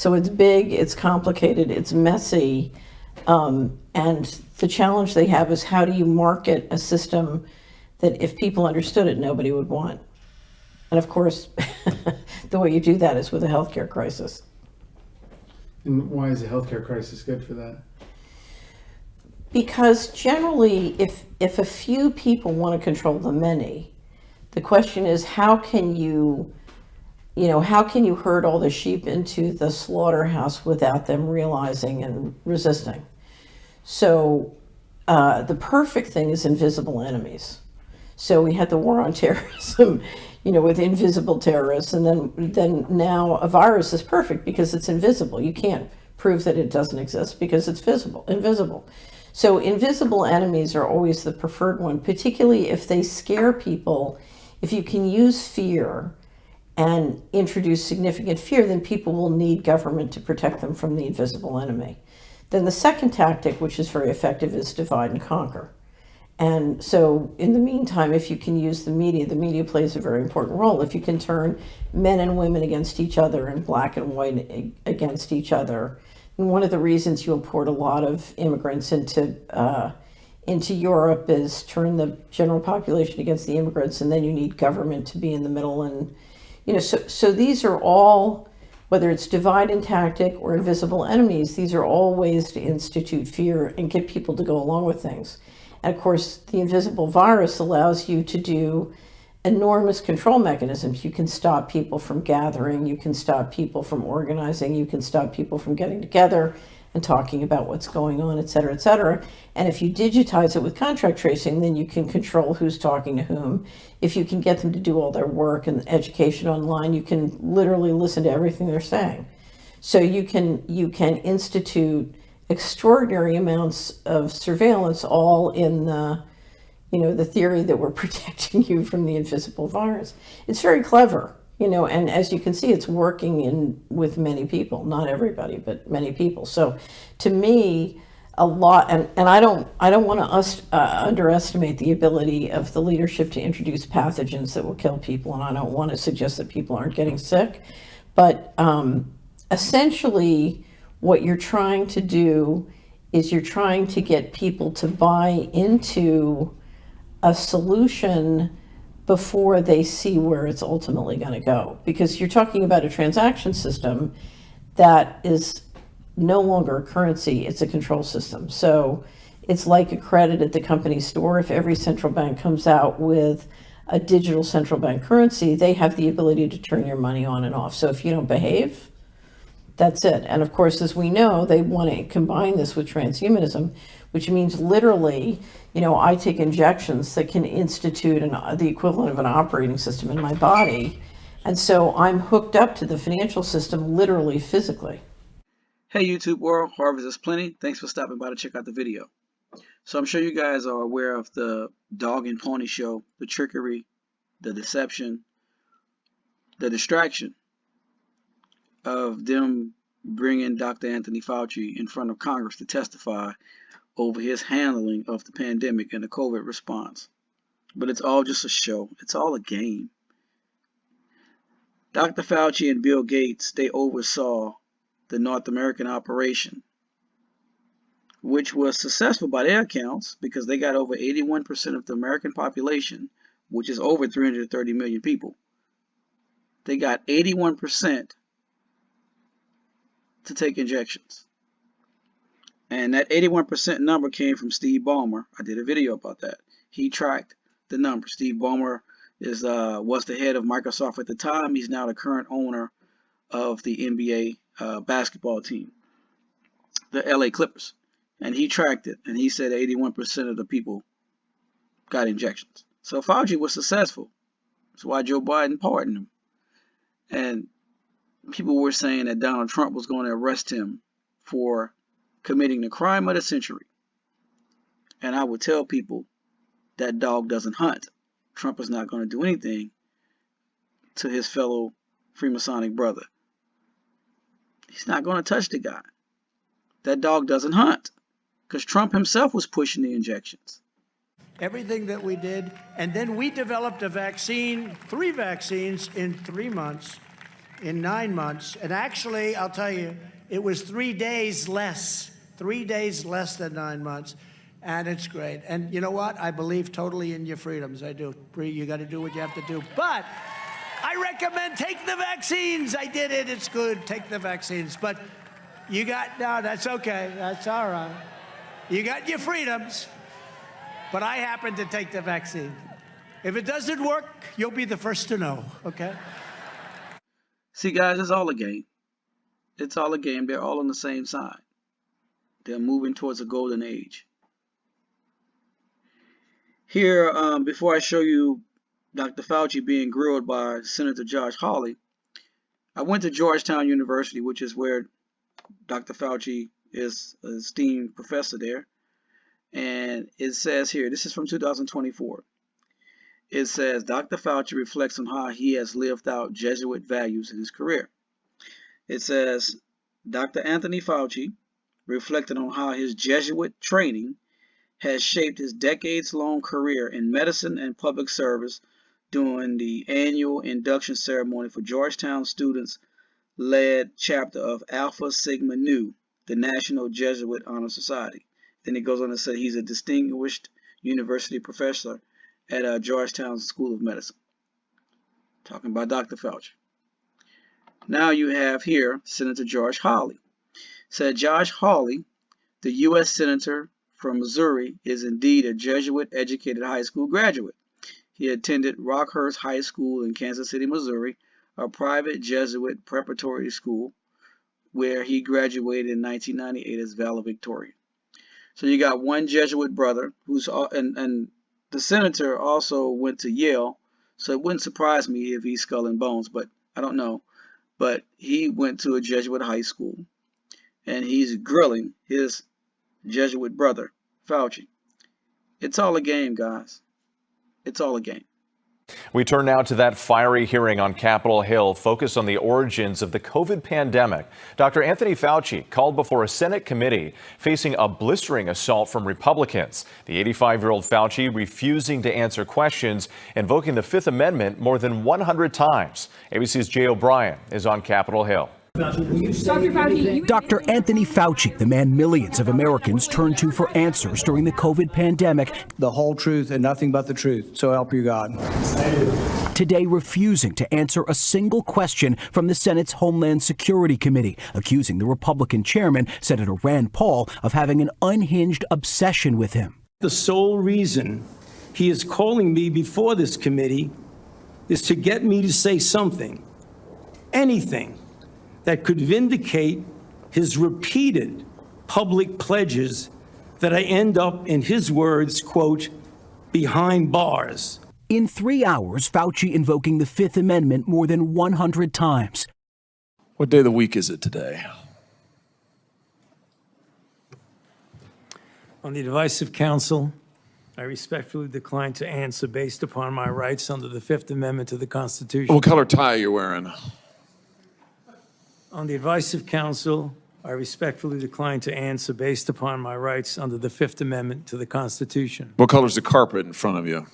So it's big, it's complicated, it's messy, and the challenge they have is how do you market a system that if people understood it, nobody would want. And of course, the way you do that is with a healthcare crisis. And why is a healthcare crisis good for that? Because generally, if a few people want to control the many, the question is how can you herd all the sheep into the slaughterhouse without them realizing and resisting? So the perfect thing is invisible enemies. So we had the war on terrorism, with invisible terrorists, and then now a virus is perfect because it's invisible. You can't prove that it doesn't exist because it's invisible. So invisible enemies are always the preferred one, particularly if they scare people. If you can use fear and introduce significant fear, then people will need government to protect them from the invisible enemy. Then the second tactic, which is very effective, is divide and conquer. And so in the meantime, if you can use the media plays a very important role. If you can turn men and women against each other and black and white against each other. And one of the reasons you import a lot of immigrants into Europe is turn the general population against the immigrants, and then you need government to be in the middle. And so these are all, whether it's divide and tactic or invisible enemies, these are all ways to institute fear and get people to go along with things. And of course, the invisible virus allows you to do enormous control mechanisms. You can stop people from gathering, you can stop people from organizing, you can stop people from getting together and talking about what's going on, et cetera, et cetera. And if you digitize it with contract tracing, then you can control who's talking to whom. If you can get them to do all their work and education online, you can literally listen to everything they're saying. So you can institute extraordinary amounts of surveillance, all in the theory that we're protecting you from the invisible virus. It's very clever, and as you can see, it's working with many people, not everybody, but many people. So to me, a lot, and I don't want to underestimate the ability of the leadership to introduce pathogens that will kill people, and I don't want to suggest that people aren't getting sick, but essentially what you're trying to do is you're trying to get people to buy into a solution before they see where it's ultimately going to go. Because you're talking about a transaction system that is no longer a currency, it's a control system. So it's like a credit at the company store. If every central bank comes out with a digital central bank currency, they have the ability to turn your money on and off. So if you don't behave, that's it. And of course, as we know, they want to combine this with transhumanism, which means literally, I take injections that can institute the equivalent of an operating system in my body. And so I'm hooked up to the financial system, literally, physically. Hey YouTube world, Harvest is Plenty. Thanks for stopping by to check out the video. So I'm sure you guys are aware of the dog and pony show, the trickery, the deception, the distraction of them bringing Dr. Anthony Fauci in front of Congress to testify over his handling of the pandemic and the COVID response. But it's all just a show. It's all a game. Dr. Fauci and Bill Gates, they oversaw the North American operation, which was successful by their accounts because they got over 81% of the American population, which is over 330 million people. They got 81% to take injections. And that 81% number came from Steve Ballmer. I did a video about that. He tracked the number. Steve Ballmer was the head of Microsoft at the time. He's now the current owner of the NBA basketball team, the LA Clippers. And he tracked it, and he said 81% of the people got injections. So Fauci was successful. That's why Joe Biden pardoned him. And people were saying that Donald Trump was going to arrest him for committing the crime of the century. And I would tell people that dog doesn't hunt. Trump is not going to do anything to his fellow Freemasonic brother. He's not going to touch the guy. That dog doesn't hunt because Trump himself was pushing the injections. Everything that we did, and then we developed a vaccine, 3 vaccines in 3 months. in 9 months. And actually, I'll tell you, it was 3 days less. 3 days less than 9 months. And it's great. And you know what? I believe totally in your freedoms. I do. You got to do what you have to do. But I recommend take the vaccines. I did it. It's good. Take the vaccines. But you got, no, that's okay. That's all right. You got your freedoms. But I happen to take the vaccine. If it doesn't work, you'll be the first to know, okay? See, guys, it's all a game. It's all a game. They're all on the same side. They're moving towards a golden age. Here, before I show you Dr. Fauci being grilled by Senator Josh Hawley, I went to Georgetown University, which is where Dr. Fauci is an esteemed professor there. And it says here, this is from 2024. It says, Dr. Fauci reflects on how he has lived out Jesuit values in his career. It says, Dr. Anthony Fauci reflected on how his Jesuit training has shaped his decades-long career in medicine and public service during the annual induction ceremony for Georgetown students-led chapter of Alpha Sigma Nu, the National Jesuit Honor Society. Then it goes on to say he's a distinguished university professor at Georgetown School of Medicine. Talking about Dr. Fauci. Now you have here Senator Josh Hawley. Said Josh Hawley, the U.S. Senator from Missouri, is indeed a Jesuit-educated high school graduate. He attended Rockhurst High School in Kansas City, Missouri, a private Jesuit preparatory school where he graduated in 1998 as valedictorian. So you got one Jesuit brother who's and the senator also went to Yale, so it wouldn't surprise me if he's skull and bones, but I don't know. But he went to a Jesuit high school, and he's grilling his Jesuit brother, Fauci. It's all a game, guys. It's all a game. We turn now to that fiery hearing on Capitol Hill, focused on the origins of the COVID pandemic. Dr. Anthony Fauci called before a Senate committee facing a blistering assault from Republicans. The 85-year-old Fauci refusing to answer questions, invoking the Fifth Amendment more than 100 times. ABC's Jay O'Brien is on Capitol Hill. Dr. Anthony Fauci, the man millions of Americans turn to for answers during the COVID pandemic. The whole truth and nothing but the truth. So help you God. Today refusing to answer a single question from the Senate's Homeland Security Committee, accusing the Republican chairman, Senator Rand Paul, of having an unhinged obsession with him. The sole reason he is calling me before this committee is to get me to say something, anything, that could vindicate his repeated public pledges that I end up, in his words, quote, behind bars. In 3 hours, Fauci invoking the Fifth Amendment more than 100 times. What day of the week is it today? On the advice of counsel, I respectfully decline to answer based upon my rights under the Fifth Amendment to the Constitution. What color tie are you wearing? On the advice of counsel, I respectfully decline to answer based upon my rights under the Fifth Amendment to the Constitution. What color is the carpet in front of you?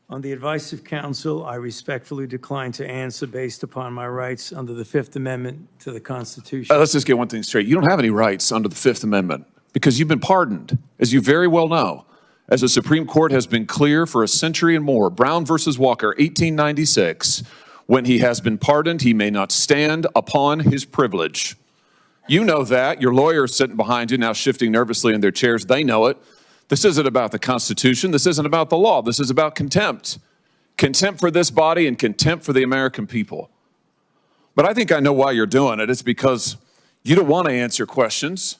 On the advice of counsel, I respectfully decline to answer based upon my rights under the Fifth Amendment to the Constitution. Let's just get one thing straight. You don't have any rights under the Fifth Amendment because you've been pardoned, as you very well know. As the Supreme Court has been clear for a century and more, Brown versus Walker, 1896, when he has been pardoned, he may not stand upon his privilege. You know that. Your lawyer is sitting behind you now, shifting nervously in their chairs. They know it. This isn't about the Constitution. This isn't about the law. This is about contempt. Contempt for this body and contempt for the American people. But I think I know why you're doing it. It's because you don't want to answer questions.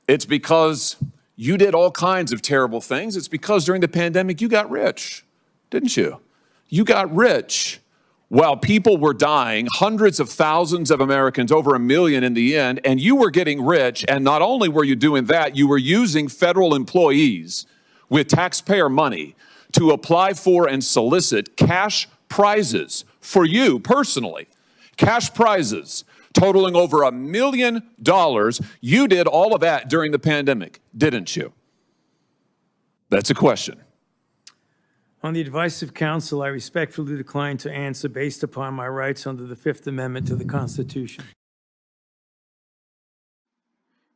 It's because you did all kinds of terrible things. It's because during the pandemic, you got rich, didn't you? You got rich. While people were dying, hundreds of thousands of Americans, over 1 million in the end, and you were getting rich, and not only were you doing that, you were using federal employees with taxpayer money to apply for and solicit cash prizes for you personally. Cash prizes totaling over $1 million. You did all of that during the pandemic, didn't you? That's a question. On the advice of counsel, I respectfully decline to answer based upon my rights under the Fifth Amendment to the Constitution.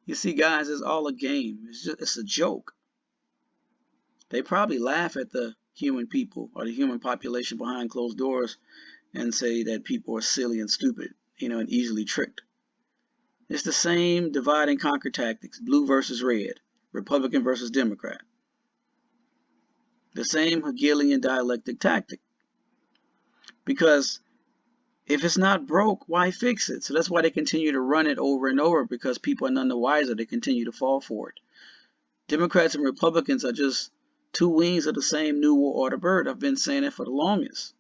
You see, guys, it's all a game. It's a joke. They probably laugh at the human people or the human population behind closed doors and say that people are silly and stupid, and easily tricked. It's the same divide and conquer tactics, blue versus red, Republican versus Democrat. The same Hegelian dialectic tactic. Because if it's not broke, why fix it? So that's why they continue to run it over and over, because people are none the wiser. They continue to fall for it. Democrats and Republicans are just two wings of the same New World Order bird. I've been saying it for the longest.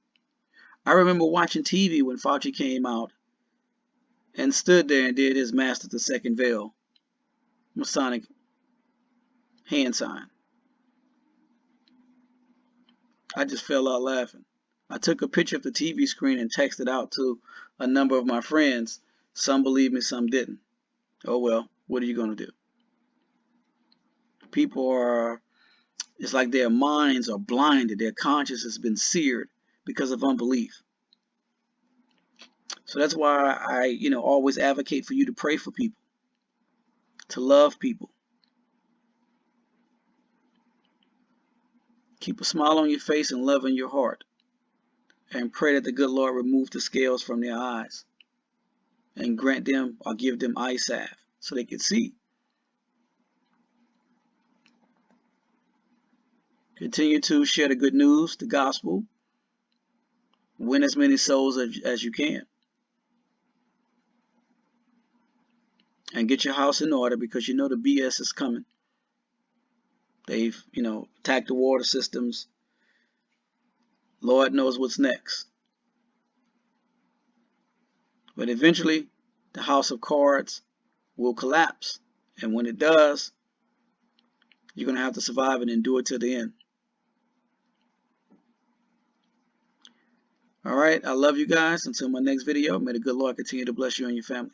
I remember watching TV when Fauci came out and stood there and did his Master the Second Veil Masonic hand sign. I just fell out laughing. I took a picture of the TV screen and texted out to a number of my friends. Some believed me, some didn't. Oh well, what are you going to do? People are, it's like their minds are blinded. Their conscience has been seared because of unbelief. So that's why I, always advocate for you to pray for people, to love people. Keep a smile on your face and love in your heart. And pray that the good Lord remove the scales from their eyes and grant them or give them eye salve so they can see. Continue to share the good news, the gospel. Win as many souls as you can. And get your house in order, because the BS is coming. They've, attacked the water systems. Lord knows what's next. But eventually, the house of cards will collapse. And when it does, you're going to have to survive and endure to the end. All right, I love you guys. Until my next video, may the good Lord continue to bless you and your family.